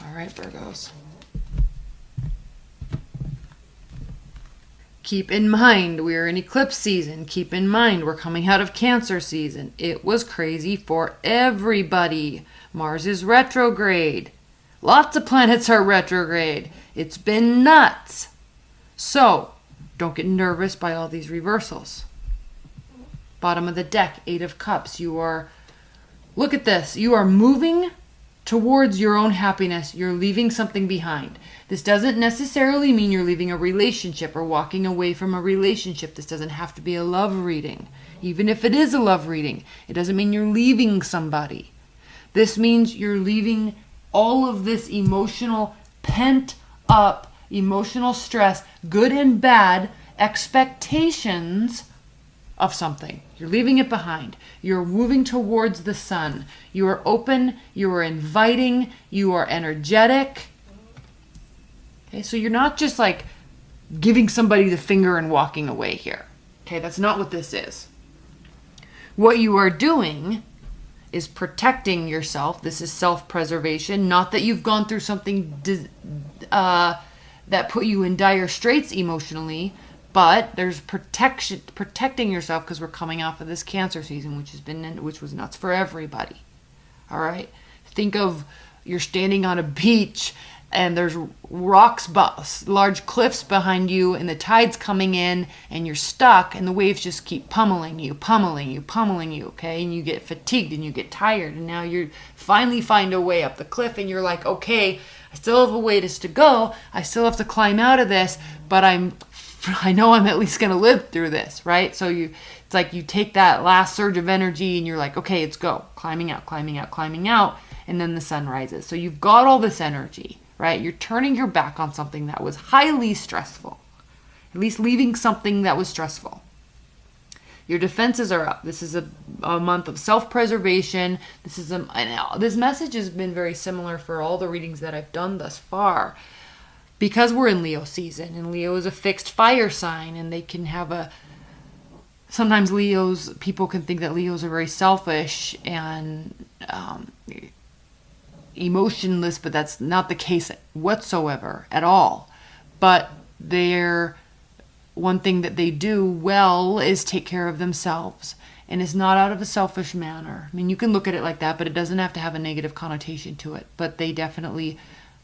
All right, Virgos. Keep in mind, we're in eclipse season. Keep in mind, we're coming out of Cancer season. It was crazy for everybody. Mars is retrograde. Lots of planets are retrograde. It's been nuts. So, don't get nervous by all these reversals. Bottom of the deck, 8 of Cups. Look at this. You are moving towards your own happiness. You're leaving something behind. This doesn't necessarily mean you're leaving a relationship or walking away from a relationship. This doesn't have to be a love reading. Even if it is a love reading, it doesn't mean you're leaving somebody. This means you're leaving all of this emotional, pent up, emotional stress, good and bad, expectations of something. You're leaving it behind. You're moving towards the sun. You are open. You are inviting. You are energetic. Okay, so you're not just like giving somebody the finger and walking away here. Okay, that's not what this is. What you are doing is protecting yourself. This is self-preservation. Not that you've gone through something that put you in dire straits emotionally, but there's protecting yourself because we're coming off of this Cancer season, which was nuts for everybody. All right, think of you're standing on a beach and there's rocks, large cliffs behind you, and the tide's coming in, and you're stuck, and the waves just keep pummeling you, okay? And you get fatigued, and you get tired, and now you finally find a way up the cliff, and you're like, okay, I still have a ways to go, I still have to climb out of this, but I know I'm at least going to live through this, right? So it's like you take that last surge of energy, and you're like, okay, let's go, climbing out, and then the sun rises. So you've got all this energy. Right? You're turning your back on something that was highly stressful. At least leaving something that was stressful. Your defenses are up. This is a month of self-preservation. This message has been very similar for all the readings that I've done thus far. Because we're in Leo season, and Leo is a fixed fire sign, and they can have sometimes people can think that Leos are very selfish and emotionless, but that's not the case whatsoever at all. But one thing that they do well is take care of themselves, and it's not out of a selfish manner. I mean, you can look at it like that, but it doesn't have to have a negative connotation to it. But they definitely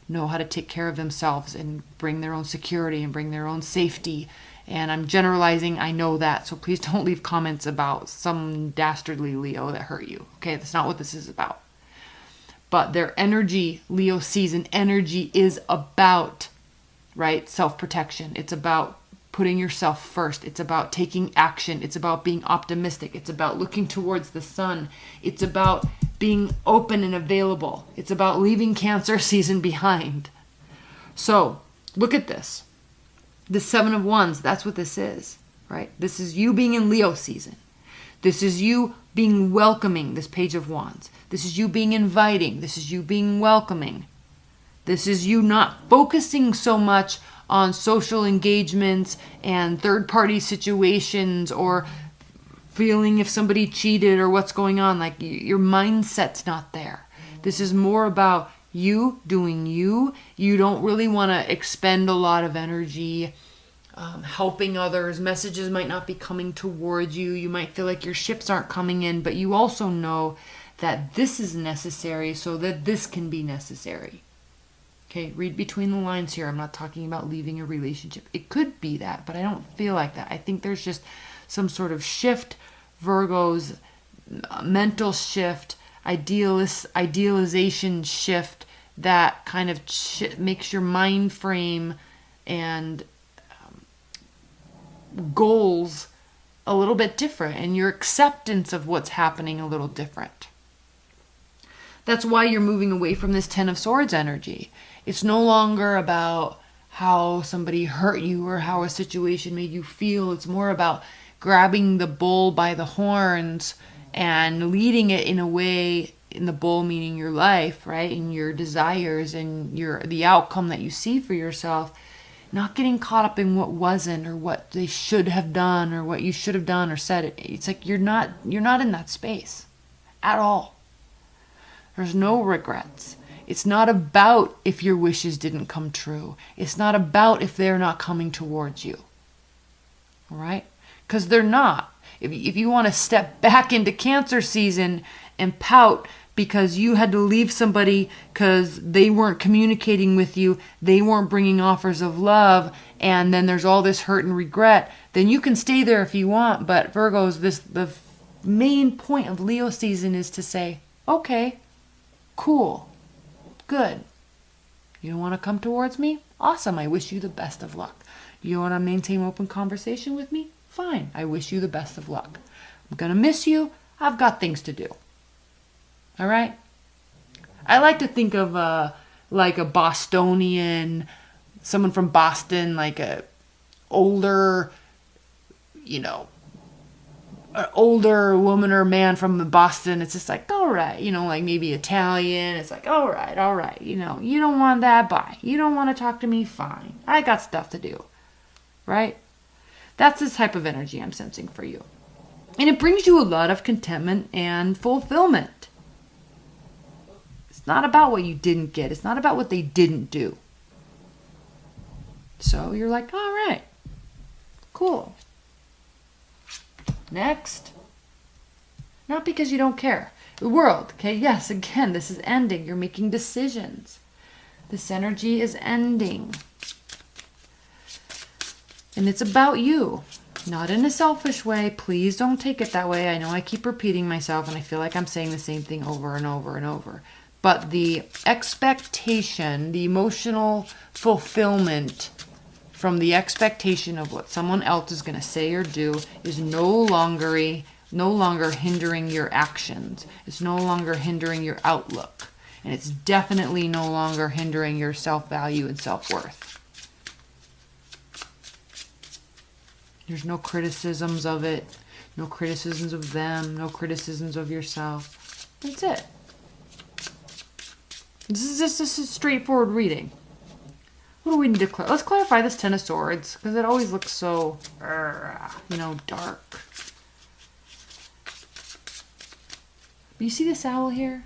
know how to take care of themselves and bring their own security and bring their own safety. And I'm generalizing, I know that, so please don't leave comments about some dastardly Leo that hurt you. Okay, that's not what this is about. But their energy, Leo season energy, is about, right, self-protection. It's about putting yourself first. It's about taking action. It's about being optimistic. It's about looking towards the sun. It's about being open and available. It's about leaving Cancer season behind. So, look at this. The 7 of Wands, that's what this is, right? This is you being in Leo season. This is you being welcoming, this Page of Wands. This is you being inviting. This is you being welcoming. This is you not focusing so much on social engagements and third-party situations or feeling if somebody cheated or what's going on. Like, your mindset's not there. This is more about you doing you. You don't really want to expend a lot of energy helping others. Messages might not be coming towards you. You might feel like your ships aren't coming in, but you also know that this is necessary so that this can be necessary. Okay, read between the lines here. I'm not talking about leaving a relationship. It could be that, but I don't feel like that. I think there's just some sort of shift, Virgo's mental shift, idealization shift that kind of makes your mind frame and goals a little bit different, and your acceptance of what's happening a little different. That's why you're moving away from this 10 of Swords energy. It's no longer about how somebody hurt you or how a situation made you feel. It's more about grabbing the bull by the horns and leading it in a way, in the bull meaning your life, right? And your desires and the outcome that you see for yourself. Not getting caught up in what wasn't or what they should have done or what you should have done or said. It's like you're not in that space at all. There's no regrets. It's not about if your wishes didn't come true. It's not about if they're not coming towards you. All right? Because they're not. If you want to step back into Cancer season and pout because you had to leave somebody because they weren't communicating with you, they weren't bringing offers of love, and then there's all this hurt and regret, then you can stay there if you want. But Virgos, the main point of Leo season is to say, okay, cool, good. You don't want to come towards me? Awesome, I wish you the best of luck. You want to maintain open conversation with me? Fine, I wish you the best of luck. I'm going to miss you. I've got things to do. All right? I like to think of like a Bostonian, someone from Boston, like a older, an older woman or man from Boston. It's just like, all right, like maybe Italian. It's like, all right, you don't want that, bye. You don't want to talk to me, fine. I got stuff to do, right? That's the type of energy I'm sensing for you. And it brings you a lot of contentment and fulfillment. It's not about what you didn't get. It's not about what they didn't do. So you're like, all right, cool. Next. Not because you don't care. The world, okay? Yes, again, this is ending. You're making decisions. This energy is ending. And it's about you. Not in a selfish way. Please don't take it that way. I know I keep repeating myself and I feel like I'm saying the same thing over and over and over. But the expectation, the emotional fulfillment from the expectation of what someone else is going to say or do is no longer hindering your actions. It's no longer hindering your outlook. And it's definitely no longer hindering your self-value and self-worth. There's no criticisms of it, no criticisms of them, no criticisms of yourself. That's it. This is just a straightforward reading. What do we need to clarify? Let's clarify this Ten of Swords, because it always looks so, dark. But you see this owl here?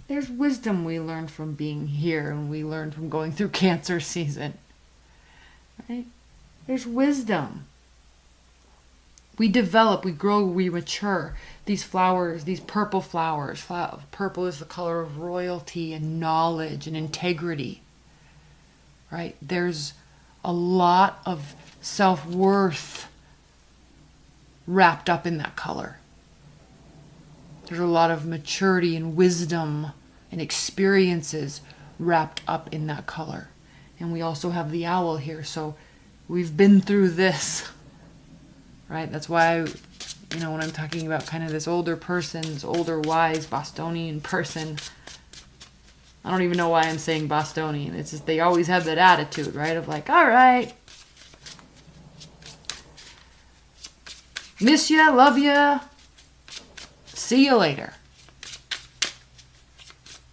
There's wisdom we learned from being here, and we learned from going through Cancer season. Right? There's wisdom. We develop, we grow, we mature. These flowers, these purple flowers. Purple is the color of royalty and knowledge and integrity. Right? There's a lot of self-worth wrapped up in that color. There's a lot of maturity and wisdom and experiences wrapped up in that color. And we also have the owl here, so we've been through this, right? That's why, when I'm talking about kind of this older person, this older, wise Bostonian person, I don't even know why I'm saying Bostonian. It's just they always have that attitude, right? Of like, all right, miss ya, love ya, see you later.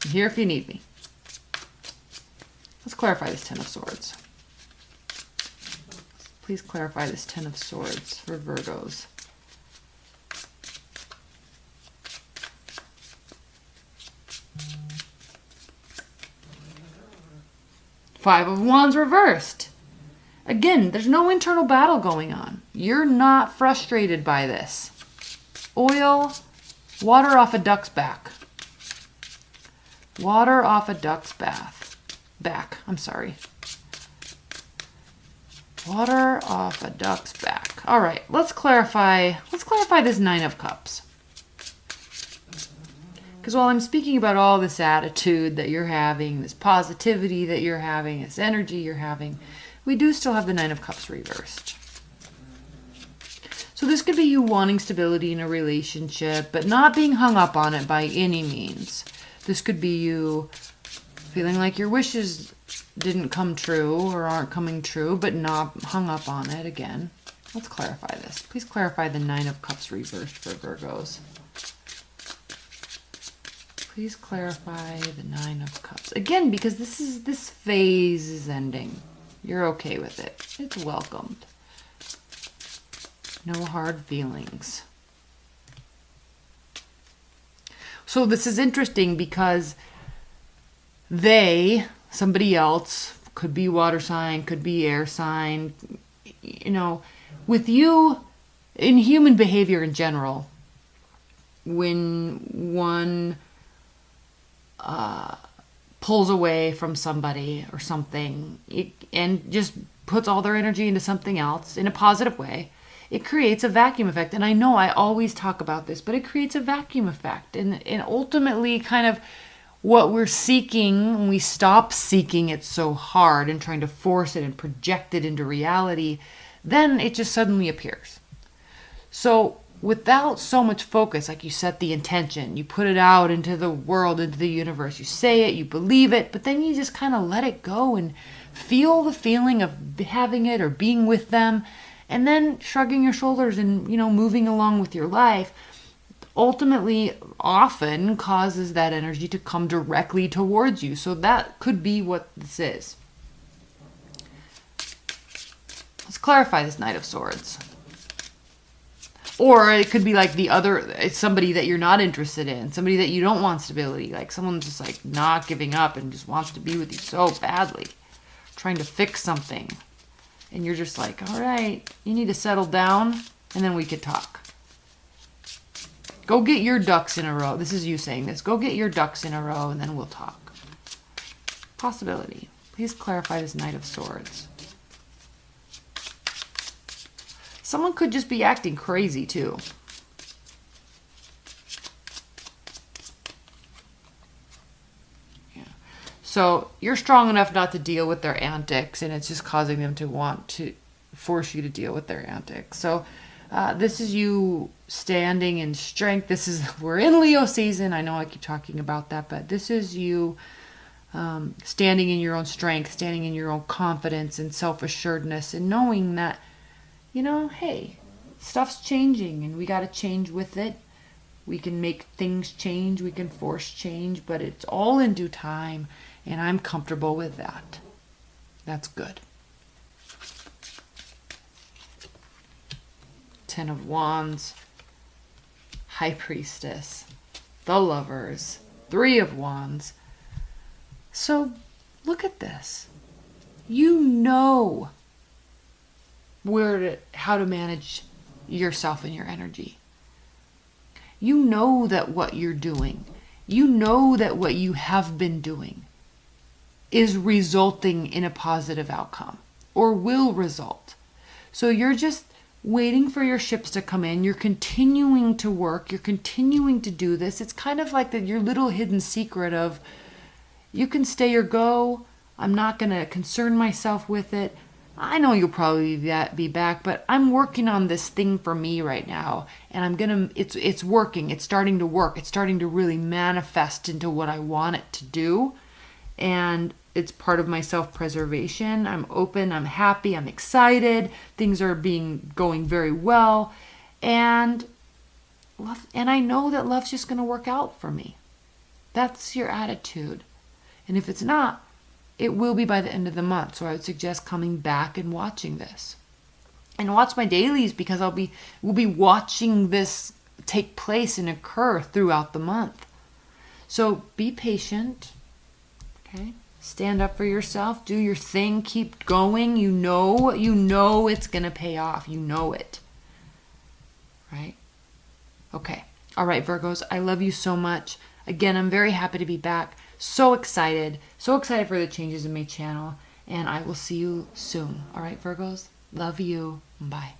I'm here if you need me. Let's clarify this Ten of Swords. Please clarify this Ten of Swords for Virgos. Five of Wands reversed. Again, there's no internal battle going on. You're not frustrated by this. Oil, water off a duck's back. Water off a duck's back. I'm sorry. Water off a duck's back. All right, let's clarify this Nine of Cups. Because while I'm speaking about all this attitude that you're having, this positivity that you're having, this energy you're having, we do still have the Nine of Cups reversed. So this could be you wanting stability in a relationship, but not being hung up on it by any means. This could be you feeling like your wishes didn't come true or aren't coming true, but not hung up on it again. Let's clarify this. Please clarify the Nine of Cups reversed for Virgos. Please clarify the Nine of Cups. Again, because this phase is ending. You're okay with it. It's welcomed. No hard feelings. So this is interesting because somebody else, could be water sign, could be air sign, with you, in human behavior in general, when one pulls away from somebody or something and just puts all their energy into something else in a positive way, it creates a vacuum effect. And I know I always talk about this, but it creates a vacuum effect. And ultimately kind of what we're seeking, when we stop seeking it so hard and trying to force it and project it into reality, then it just suddenly appears. So without so much focus, like you set the intention, you put it out into the world, into the universe, you say it, you believe it, but then you just kind of let it go and feel the feeling of having it or being with them, and then shrugging your shoulders and, moving along with your life, ultimately often causes that energy to come directly towards you. So that could be what this is. Let's clarify this Knight of Swords. Or it could be like it's somebody that you're not interested in, somebody that you don't want stability, like someone's just like not giving up and just wants to be with you so badly, trying to fix something. And you're just like, all right, you need to settle down and then we could talk. Go get your ducks in a row. This is you saying this. Go get your ducks in a row and then we'll talk. Possibility. Please clarify this Knight of Swords. Someone could just be acting crazy too. Yeah. So you're strong enough not to deal with their antics, and it's just causing them to want to force you to deal with their antics. So this is you standing in strength. We're in Leo season. I know I keep talking about that, but this is you standing in your own strength, standing in your own confidence and self-assuredness, and knowing that, hey, stuff's changing and we got to change with it. We can make things change. We can force change, but it's all in due time, and I'm comfortable with that. That's good. Ten of Wands, High Priestess, the Lovers, Three of Wands. So look at this. You know how to manage yourself and your energy. You know that what you're doing, you know that what you have been doing is resulting in a positive outcome or will result. So you're just waiting for your ships to come in. You're continuing to work. You're continuing to do this. It's kind of like your little hidden secret of, you can stay or go. I'm not going to concern myself with it. I know you'll probably be back, but I'm working on this thing for me right now, and it's working. It's starting to work. It's starting to really manifest into what I want it to do, and it's part of my self-preservation. I'm open. I'm happy. I'm excited. Things are going very well, and I know that love's just going to work out for me. That's your attitude, and if it's not, it will be by the end of the month. So I would suggest coming back and watching this. And watch my dailies, because we'll be watching this take place and occur throughout the month. So be patient. Okay? Stand up for yourself. Do your thing. Keep going. You know it's going to pay off. You know it. Right? Okay. All right, Virgos. I love you so much. Again, I'm very happy to be back. So excited for the changes in my channel, and I will see you soon. All right, Virgos, love you. Bye.